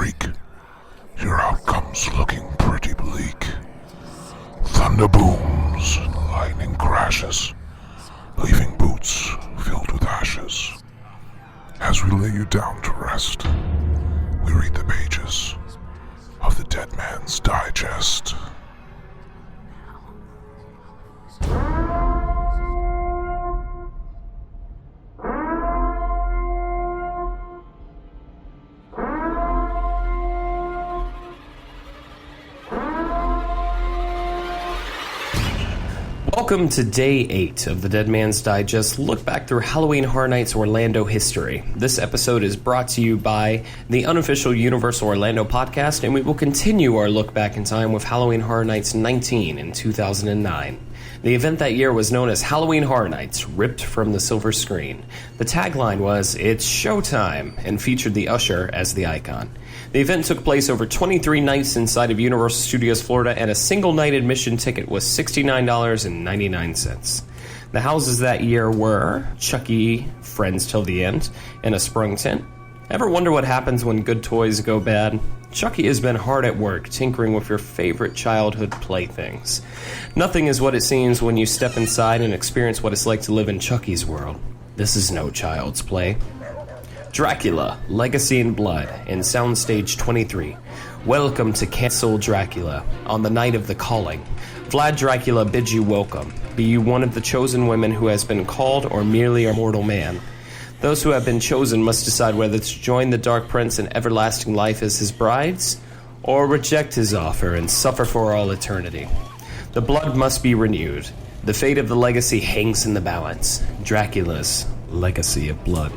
freak. Your outcome's looking pretty bleak. Thunder booms and lightning crashes, leaving boots filled with ashes. As we lay you down to rest, we read the pages of the Dead Man's Digest. Welcome to Day 8 of the Dead Man's Digest, look back through Halloween Horror Nights Orlando history. This episode is brought to you by the unofficial Universal Orlando podcast, and we will continue our look back in time with Halloween Horror Nights 19 in 2009. The event that year was known as Halloween Horror Nights, ripped from the silver screen. The tagline was, "It's showtime," and featured the Usher as the icon. The event took place over 23 nights inside of Universal Studios Florida, and a single night admission ticket was $69.99. The houses that year were Chucky, Friends Till the End, and a Sprung Tent. Ever wonder what happens when good toys go bad? Chucky has been hard at work tinkering with your favorite childhood playthings. Nothing is what it seems when you step inside and experience what it's like to live in Chucky's world. This is no child's play. Dracula, Legacy and Blood, in Soundstage 23. Welcome to Cancel Dracula, on the night of the calling. Vlad Dracula bids you welcome. Be you one of the chosen women who has been called, or merely a mortal man. Those who have been chosen must decide whether to join the Dark Prince in everlasting life as his brides, or reject his offer and suffer for all eternity. The blood must be renewed. The fate of the legacy hangs in the balance. Dracula's Legacy of Blood.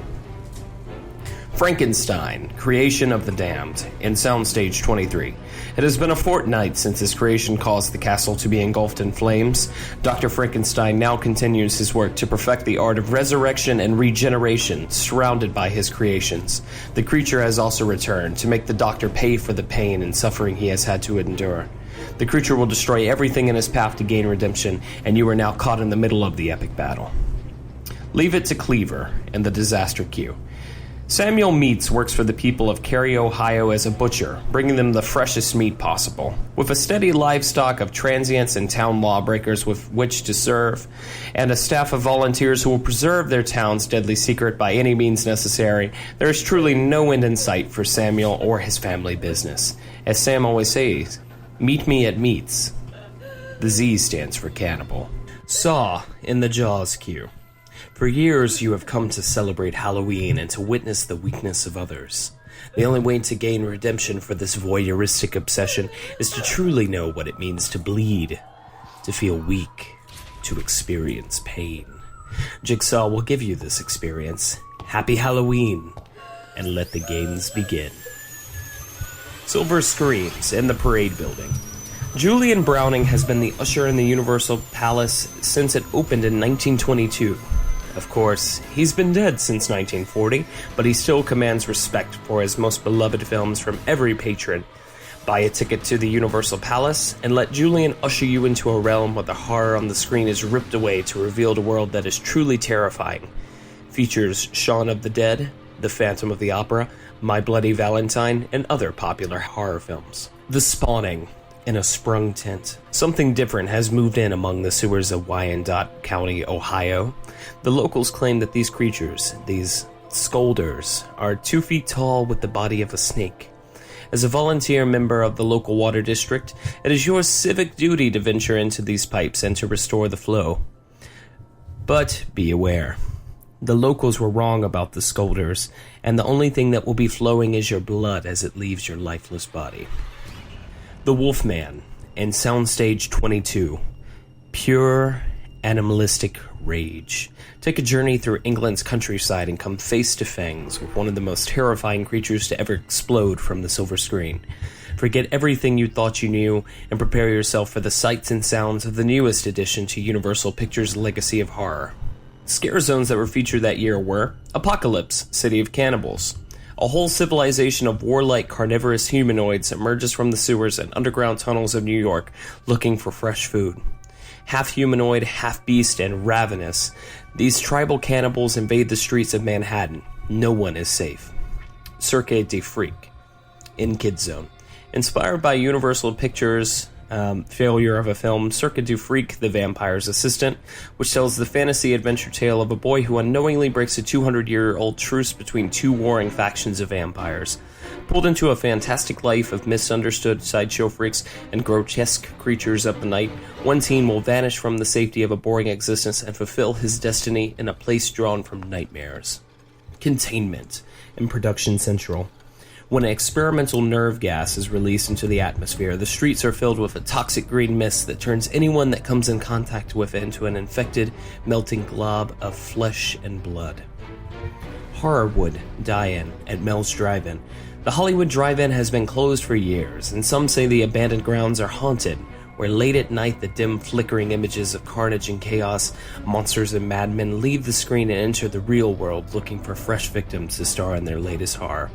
Frankenstein, Creation of the Damned, in Soundstage 23. It has been a fortnight since his creation caused the castle to be engulfed in flames. Dr. Frankenstein now continues his work to perfect the art of resurrection and regeneration surrounded by his creations. The creature has also returned to make the doctor pay for the pain and suffering he has had to endure. The creature will destroy everything in his path to gain redemption, and you are now caught in the middle of the epic battle. Leave It to Cleaver, in the Disaster Queue. Samuel Meats works for the people of Cary, Ohio as a butcher, bringing them the freshest meat possible. With a steady livestock of transients and town lawbreakers with which to serve, and a staff of volunteers who will preserve their town's deadly secret by any means necessary, there is truly no end in sight for Samuel or his family business. As Sam always says, meet me at Meats. The Z stands for cannibal. Saw, in the Jaws queue. For years, you have come to celebrate Halloween and to witness the weakness of others. The only way to gain redemption for this voyeuristic obsession is to truly know what it means to bleed, to feel weak, to experience pain. Jigsaw will give you this experience. Happy Halloween, and let the games begin. Silver Screams in the Parade Building. Julian Browning has been the usher in the Universal Palace since it opened in 1922. Of course, he's been dead since 1940, but he still commands respect for his most beloved films from every patron. Buy a ticket to the Universal Palace, and let Julian usher you into a realm where the horror on the screen is ripped away to reveal a world that is truly terrifying. Features Shaun of the Dead, The Phantom of the Opera, My Bloody Valentine, and other popular horror films. The Spawning, in a Sprung Tent. Something different has moved in among the sewers of Wyandotte County, Ohio. The locals claim that these creatures, these scolders, are 2 feet tall with the body of a snake. As a volunteer member of the local water district, it is your civic duty to venture into these pipes and to restore the flow. But be aware. The locals were wrong about the scolders, and the only thing that will be flowing is your blood as it leaves your lifeless body. The Wolfman, in Soundstage 22. Pure, animalistic rage. Take a journey through England's countryside and come face to fangs with one of the most terrifying creatures to ever explode from the silver screen. Forget everything you thought you knew and prepare yourself for the sights and sounds of the newest addition to Universal Pictures' legacy of horror. Scare zones that were featured that year were Apocalypse, City of Cannibals. A whole civilization of warlike carnivorous humanoids emerges from the sewers and underground tunnels of New York looking for fresh food. Half humanoid, half beast, and ravenous, these tribal cannibals invade the streets of Manhattan. No one is safe. Cirque de Freak. in Kids Zone. Inspired by Universal Pictures' failure of a film, Circuit du Freak, the Vampire's Assistant, which tells the fantasy adventure tale of a boy who unknowingly breaks a 200-year-old truce between two warring factions of vampires. Pulled into a fantastic life of misunderstood sideshow freaks and grotesque creatures of the night, one teen will vanish from the safety of a boring existence and fulfill his destiny in a place drawn from nightmares. Containment in Production Central. When an experimental nerve gas is released into the atmosphere, the streets are filled with a toxic green mist that turns anyone that comes in contact with it into an infected, melting glob of flesh and blood. Horrorwood Die-In at Mel's Drive-In. The Hollywood Drive-In has been closed for years, and some say the abandoned grounds are haunted, where late at night the dim, flickering images of carnage and chaos, monsters and madmen leave the screen and enter the real world looking for fresh victims to star in their latest horror.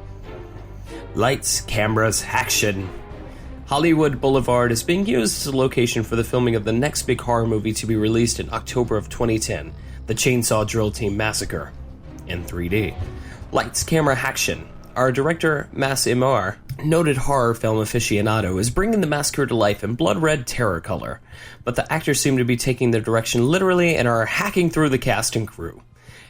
Lights, cameras, action. Hollywood Boulevard is being used as a location for the filming of the next big horror movie to be released in October of 2010, The Chainsaw Drill Team Massacre, in 3D. Lights, camera, action. Our director, Mas Imar, noted horror film aficionado, is bringing the massacre to life in blood-red terror color, but the actors seem to be taking their direction literally and are hacking through the cast and crew.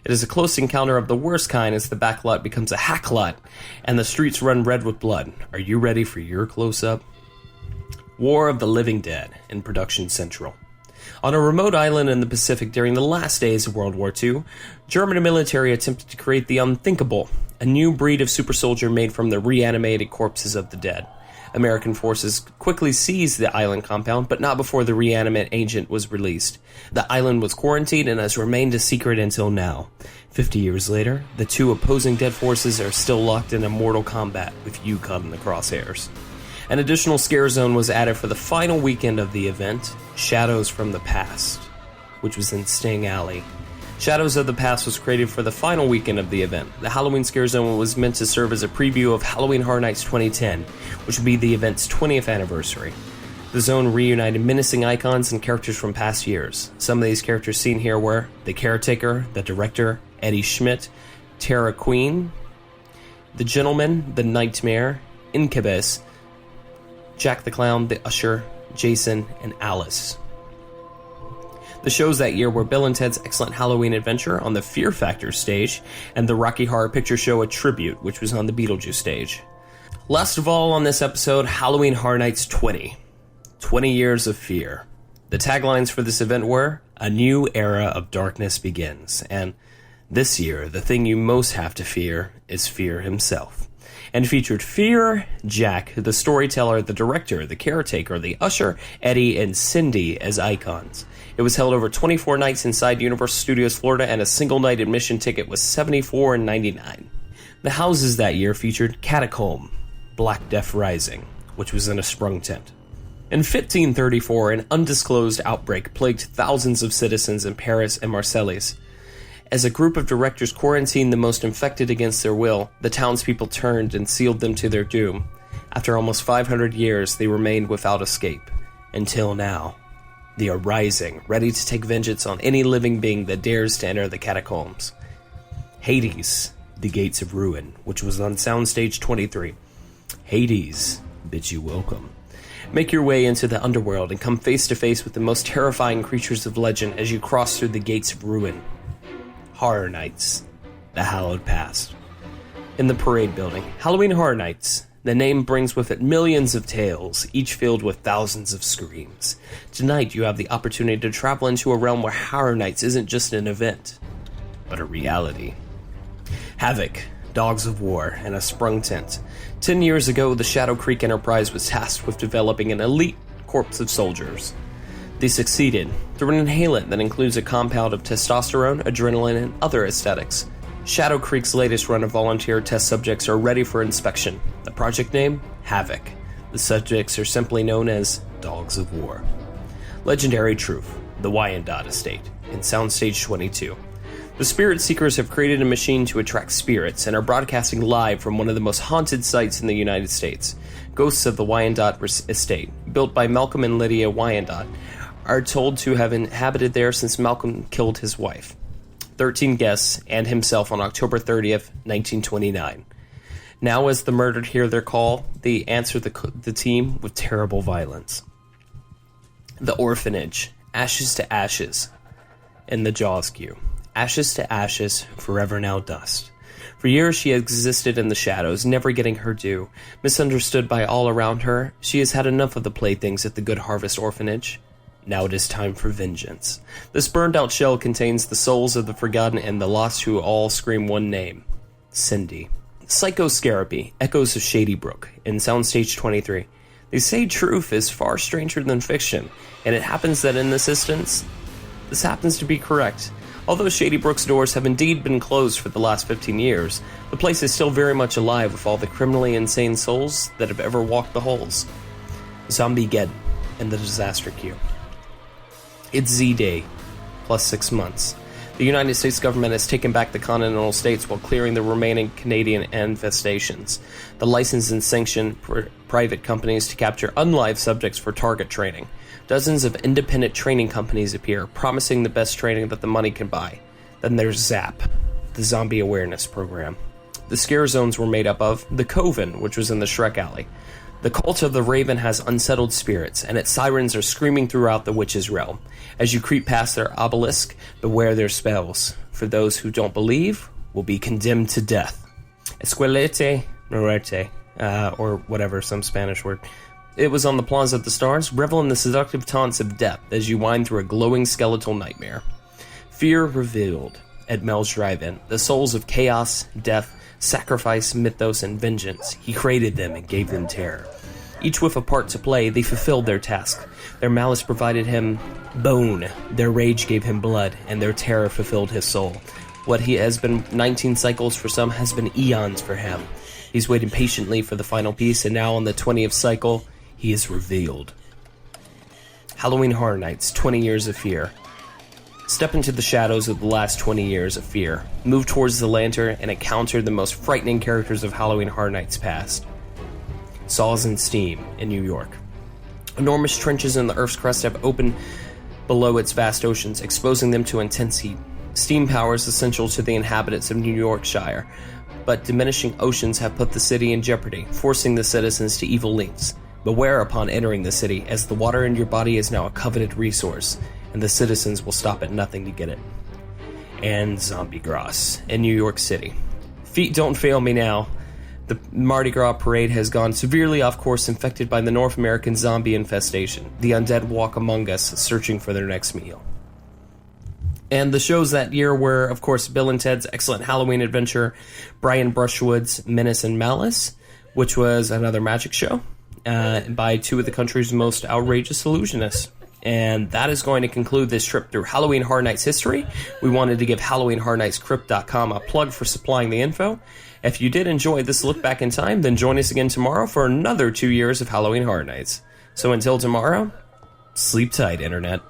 It is a close encounter of the worst kind as the backlot becomes a hack lot and the streets run red with blood. Are you ready for your close-up? War of the Living Dead in Production Central. On a remote island in the Pacific during the last days of World War II, German military attempted to create the unthinkable, a new breed of super soldier made from the reanimated corpses of the dead. American forces quickly seized the island compound, but not before the reanimate agent was released. The island was quarantined and has remained a secret until now. 50 years later, the two opposing dead forces are still locked in a mortal combat, with you caught in the crosshairs. An additional scare zone was added for the final weekend of the event, Shadows from the Past, which was in Sting Alley. Shadows of the Past was created for the final weekend of the event. The Halloween Scare Zone was meant to serve as a preview of Halloween Horror Nights 2010, which would be the event's 20th anniversary. The zone reunited menacing icons and characters from past years. Some of these characters seen here were The Caretaker, the Director, Eddie Schmidt, Tara Queen, The Gentleman, The Nightmare, Incubus, Jack the Clown, The Usher, Jason, and Alice. The shows that year were Bill and Ted's Excellent Halloween Adventure on the Fear Factor stage, and the Rocky Horror Picture Show A Tribute, which was on the Beetlejuice stage. Last of all on this episode, Halloween Horror Nights 20. 20 Years of Fear. The taglines for this event were, A New Era of Darkness Begins, and this year, the thing you most have to fear is fear himself. And featured Fear, Jack, the storyteller, the director, the caretaker, the usher, Eddie, and Cindy as icons. It was held over 24 nights inside Universal Studios Florida, and a single night admission ticket was $74.99. The houses that year featured Catacomb, Black Death Rising, which was in a sprung tent. In 1534, an undisclosed outbreak plagued thousands of citizens in Paris and Marseilles. As a group of directors quarantined the most infected against their will, the townspeople turned and sealed them to their doom. After almost 500 years, they remained without escape. Until now. They are rising, ready to take vengeance on any living being that dares to enter the catacombs. Hades, the Gates of Ruin, which was on Soundstage 23. Hades bids you welcome. Make your way into the underworld and come face to face with the most terrifying creatures of legend as you cross through the Gates of Ruin. Horror Nights, the Hallowed Past. In the Parade Building, Halloween Horror Nights. The name brings with it millions of tales, each filled with thousands of screams. Tonight, you have the opportunity to travel into a realm where Horror Nights isn't just an event, but a reality. Havoc, Dogs of War, and a sprung tent. 10 years ago, the Shadow Creek Enterprise was tasked with developing an elite corps of soldiers. They succeeded through an inhalant that includes a compound of testosterone, adrenaline, and other aesthetics. Shadow Creek's latest run of volunteer test subjects are ready for inspection. The project name? Havoc. The subjects are simply known as Dogs of War. Legendary Truth, the Wyandotte Estate, in Soundstage 22. The Spirit Seekers have created a machine to attract spirits and are broadcasting live from one of the most haunted sites in the United States. Ghosts of the Wyandotte Estate, built by Malcolm and Lydia Wyandotte, are told to have inhabited there since Malcolm killed his wife, 13 guests, and himself on October 30th, 1929. Now, as the murdered hear their call, they answer the team with terrible violence. The orphanage, ashes to ashes, in the Jaws queue. Ashes to ashes, forever now dust. For years she has existed in the shadows, never getting her due. Misunderstood by all around her, she has had enough of the playthings at the Good Harvest Orphanage. Now it is time for vengeance. This burned-out shell contains the souls of the forgotten and the lost who all scream one name. Cindy. Psychoscarapy, Echoes of Shady Brook, in Soundstage 23. They say truth is far stranger than fiction, and it happens that in this instance, this happens to be correct. Although Shady Brook's doors have indeed been closed for the last 15 years, the place is still very much alive with all the criminally insane souls that have ever walked the halls. Zombie-geddon in the disaster queue. It's Z-Day, plus 6 months. The United States government has taken back the continental states while clearing the remaining Canadian infestations. The license and sanction for private companies to capture unlive subjects for target training. Dozens of independent training companies appear, promising the best training that the money can buy. Then there's ZAP, the Zombie Awareness Program. The scare zones were made up of the Coven, which was in the Shrek Alley. The cult of the Raven has unsettled spirits, and its sirens are screaming throughout the witch's realm. As you creep past their obelisk, beware their spells. For those who don't believe, will be condemned to death. Esquelete muerte, or whatever, some Spanish word. It was on the Plaza of the Stars. Revel in the seductive taunts of death as you wind through a glowing skeletal nightmare. Fear revealed at Mel's Drive-In. The souls of chaos, death, sacrifice, mythos, and vengeance. He created them and gave them terror. Each with a part to play, they fulfilled their task. Their malice provided him bone, their rage gave him blood, and their terror fulfilled his soul. What he has been 19 cycles for some has been eons for him. He's waited patiently for the final piece, and now on the 20th cycle, he is revealed. Halloween Horror Nights, 20 Years of Fear. Step into the shadows of the last 20 years of fear. Move towards the lantern and encounter the most frightening characters of Halloween Horror Nights past. Saws and Steam in New York. Enormous trenches in the Earth's crust have opened below its vast oceans, exposing them to intense heat. Steam power is essential to the inhabitants of New Yorkshire, but diminishing oceans have put the city in jeopardy, forcing the citizens to evil lengths. Beware upon entering the city, as the water in your body is now a coveted resource, and the citizens will stop at nothing to get it. And Zombie Gras in New York City. Feet don't fail me now. The Mardi Gras parade has gone severely off course, infected by the North American zombie infestation. The undead walk among us, searching for their next meal. And the shows that year were, of course, Bill and Ted's Excellent Halloween Adventure, Brian Brushwood's Menace and Malice, which was another magic show by two of the country's most outrageous illusionists. And that is going to conclude this trip through Halloween Horror Nights history. We wanted to give HalloweenHorrorNightsCrypt.com a plug for supplying the info. If you did enjoy this look back in time, then join us again tomorrow for another 2 years of Halloween Horror Nights. So until tomorrow, sleep tight, Internet.